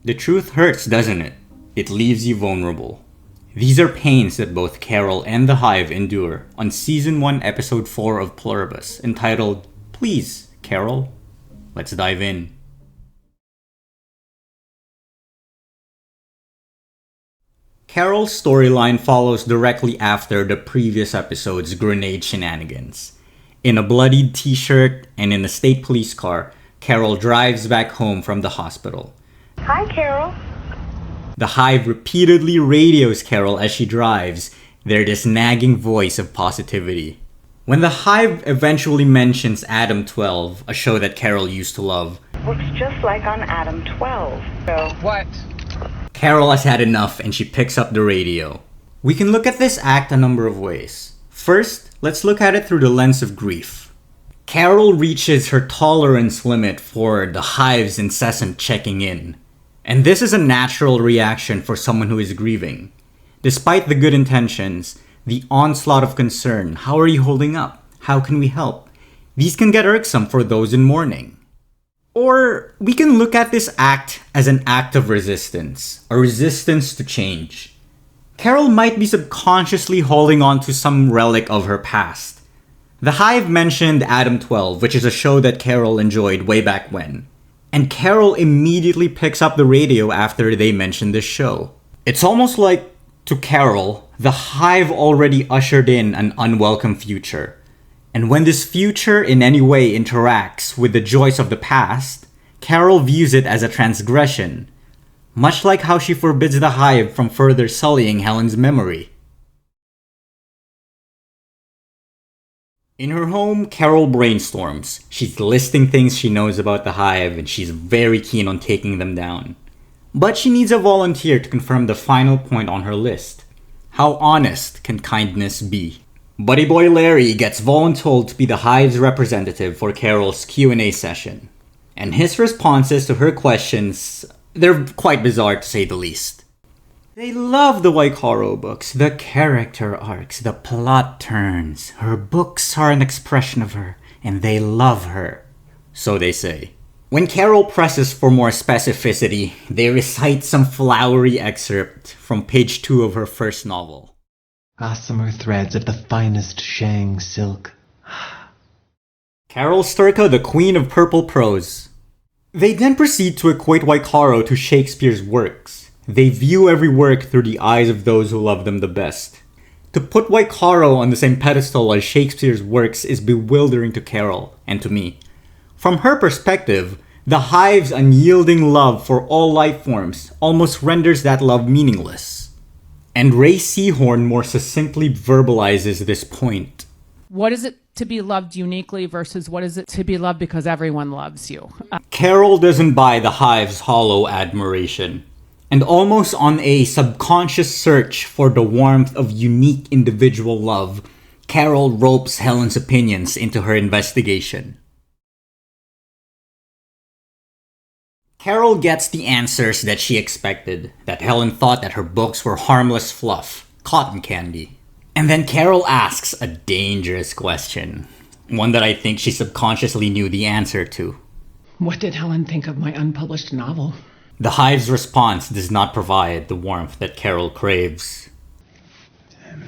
The truth hurts, doesn't it? It leaves you vulnerable. These are pains that both Carol and the Hive endure on Season 1, Episode 4 of Pluribus, entitled, Please, Carol. Let's dive in. Carol's storyline follows directly after the previous episode's grenade shenanigans. In a bloodied t-shirt and in a state police car, Carol drives back home from the hospital. Hi, Carol. The Hive repeatedly radios Carol as she drives. They're this nagging voice of positivity. When the Hive eventually mentions Adam 12, a show that Carol used to love, Looks just like on Adam 12. So What? Carol has had enough and she picks up the radio. We can look at this act a number of ways. First, let's look at it through the lens of grief. Carol reaches her tolerance limit for the Hive's incessant checking in. And this is a natural reaction for someone who is grieving. Despite the good intentions, the onslaught of concern, how are you holding up? How can we help? These can get irksome for those in mourning. Or we can look at this act as an act of resistance, a resistance to change. Carol might be subconsciously holding on to some relic of her past. The Hive mentioned Adam 12, which is a show that Carol enjoyed way back when. And Carol immediately picks up the radio after they mention this show. It's almost like, to Carol, the Hive already ushered in an unwelcome future. And when this future in any way interacts with the joys of the past, Carol views it as a transgression, much like how she forbids the Hive from further sullying Helen's memory. In her home, Carol brainstorms. She's listing things she knows about the Hive and she's very keen on taking them down. But she needs a volunteer to confirm the final point on her list. How honest can kindness be? Buddy boy Larry gets voluntold to be the Hive's representative for Carol's Q&A session. And his responses to her questions, they're quite bizarre to say the least. They love the Waikaro books, the character arcs, the plot turns. Her books are an expression of her, and they love her. So they say. When Carol presses for more specificity, they recite some flowery excerpt from page 2 of her first novel. Gossamer threads of the finest Shang silk. Carol Sturka, the queen of purple prose. They then proceed to equate Waikaro to Shakespeare's works. They view every work through the eyes of those who love them the best. To put Waikaro on the same pedestal as Shakespeare's works is bewildering to Carol, and to me. From her perspective, the Hive's unyielding love for all life forms almost renders that love meaningless. And Ray Seahorn more succinctly verbalizes this point. What is it to be loved uniquely versus what is it to be loved because everyone loves you? Carol doesn't buy the Hive's hollow admiration. And almost on a subconscious search for the warmth of unique individual love, Carol ropes Helen's opinions into her investigation. Carol gets the answers that she expected, that Helen thought that her books were harmless fluff, cotton candy. And then Carol asks a dangerous question, one that I think she subconsciously knew the answer to. What did Helen think of my unpublished novel? The Hive's response does not provide the warmth that Carol craves.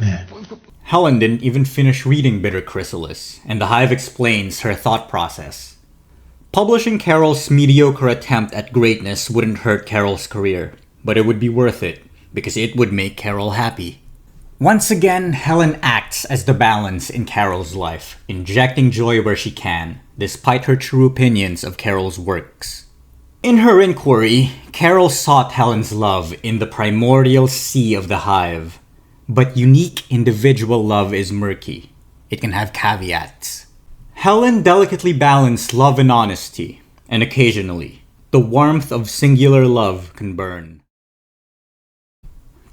Man. Helen didn't even finish reading Bitter Chrysalis, and the Hive explains her thought process. Publishing Carol's mediocre attempt at greatness wouldn't hurt Carol's career, but it would be worth it, because it would make Carol happy. Once again, Helen acts as the balance in Carol's life, injecting joy where she can, despite her true opinions of Carol's works. In her inquiry, Carol sought Helen's love in the primordial sea of the Hive. But unique individual love is murky. It can have caveats. Helen delicately balanced love and honesty, and occasionally, the warmth of singular love can burn.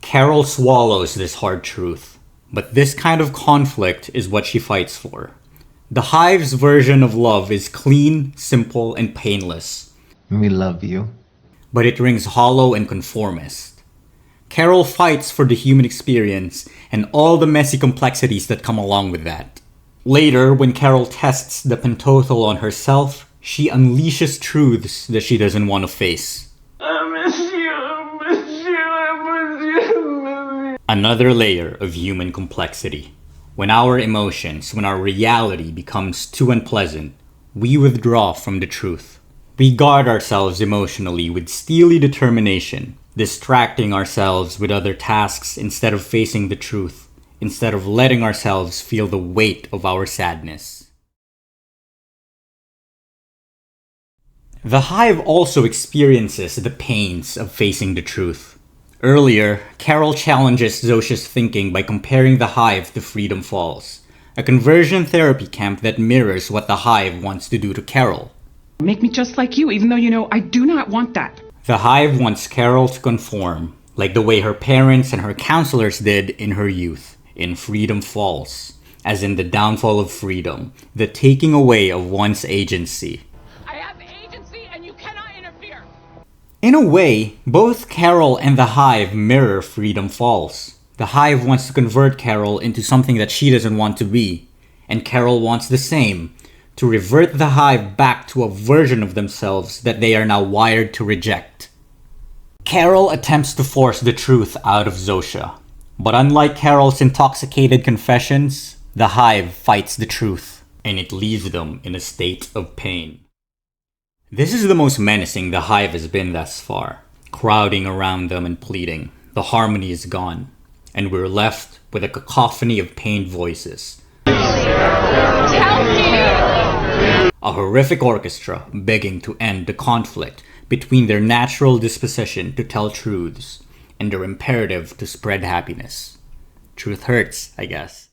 Carol swallows this hard truth, but this kind of conflict is what she fights for. The Hive's version of love is clean, simple, and painless. We love you. But it rings hollow and conformist. Carol fights for the human experience and all the messy complexities that come along with that. Later, when Carol tests the pentothal on herself, she unleashes truths that she doesn't want to face. I miss you. Another layer of human complexity. When our emotions, when our reality becomes too unpleasant, we withdraw from the truth. We guard ourselves emotionally with steely determination, distracting ourselves with other tasks instead of facing the truth, instead of letting ourselves feel the weight of our sadness. The Hive also experiences the pains of facing the truth. Earlier, Carol challenges Zosha's thinking by comparing the Hive to Freedom Falls, a conversion therapy camp that mirrors what the Hive wants to do to Carol. Make me just like you, even though you know I do not want that. The Hive wants Carol to conform, like the way her parents and her counselors did in her youth, in Freedom Falls, as in the downfall of freedom, the taking away of one's agency. I have agency and you cannot interfere. In a way, both Carol and the Hive mirror Freedom Falls. The Hive wants to convert Carol into something that she doesn't want to be, and Carol wants the same, to revert the Hive back to a version of themselves that they are now wired to reject. Carol attempts to force the truth out of Zosha, but unlike Carol's intoxicated confessions, the Hive fights the truth, and it leaves them in a state of pain. This is the most menacing the Hive has been thus far, crowding around them and pleading. The harmony is gone, and we're left with a cacophony of pained voices. Help me! A horrific orchestra begging to end the conflict between their natural disposition to tell truths and their imperative to spread happiness. Truth hurts, I guess.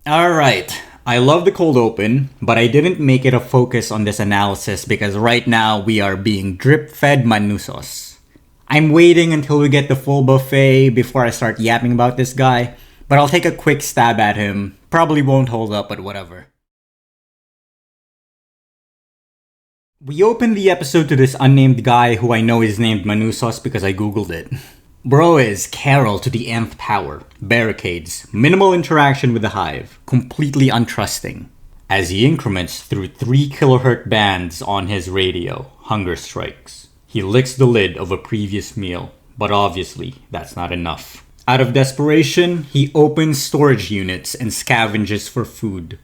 Alright, I love the cold open, but I didn't make it a focus on this analysis because right now we are being drip-fed manusos. I'm waiting until we get the full buffet before I start yapping about this guy, but I'll take a quick stab at him. Probably won't hold up, but whatever. We opened the episode to this unnamed guy who I know is named Manusos because I googled it. Bro is Carol to the nth power. Barricades, minimal interaction with the Hive, completely untrusting. As he increments through 3 kHz bands on his radio, hunger strikes. He licks the lid of a previous meal, but obviously that's not enough. Out of desperation, he opens storage units and scavenges for food.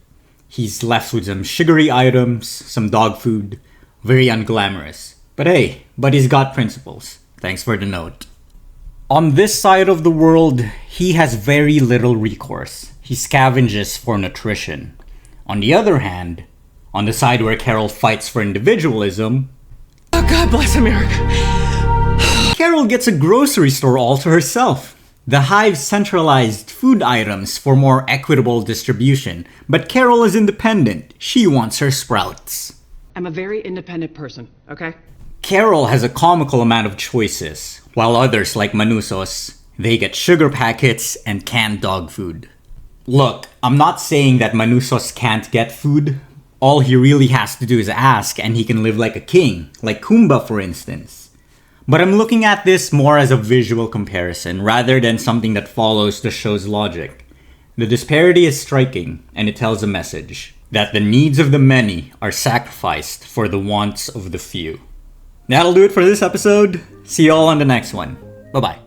He's left with some sugary items, some dog food. Very unglamorous. But hey, buddy's got principles. Thanks for the note. On this side of the world, he has very little recourse. He scavenges for nutrition. On the other hand, on the side where Carol fights for individualism, Oh, God bless America. Carol gets a grocery store all to herself. The Hive centralized food items for more equitable distribution, but Carol is independent. She wants her sprouts. I'm a very independent person, okay? Carol has a comical amount of choices, while others like Manusos, they get sugar packets and canned dog food. Look, I'm not saying that Manusos can't get food. All he really has to do is ask and he can live like a king, like Kumba for instance. But I'm looking at this more as a visual comparison rather than something that follows the show's logic. The disparity is striking and it tells a message. That the needs of the many are sacrificed for the wants of the few. That'll do it for this episode. See you all on the next one. Bye-bye.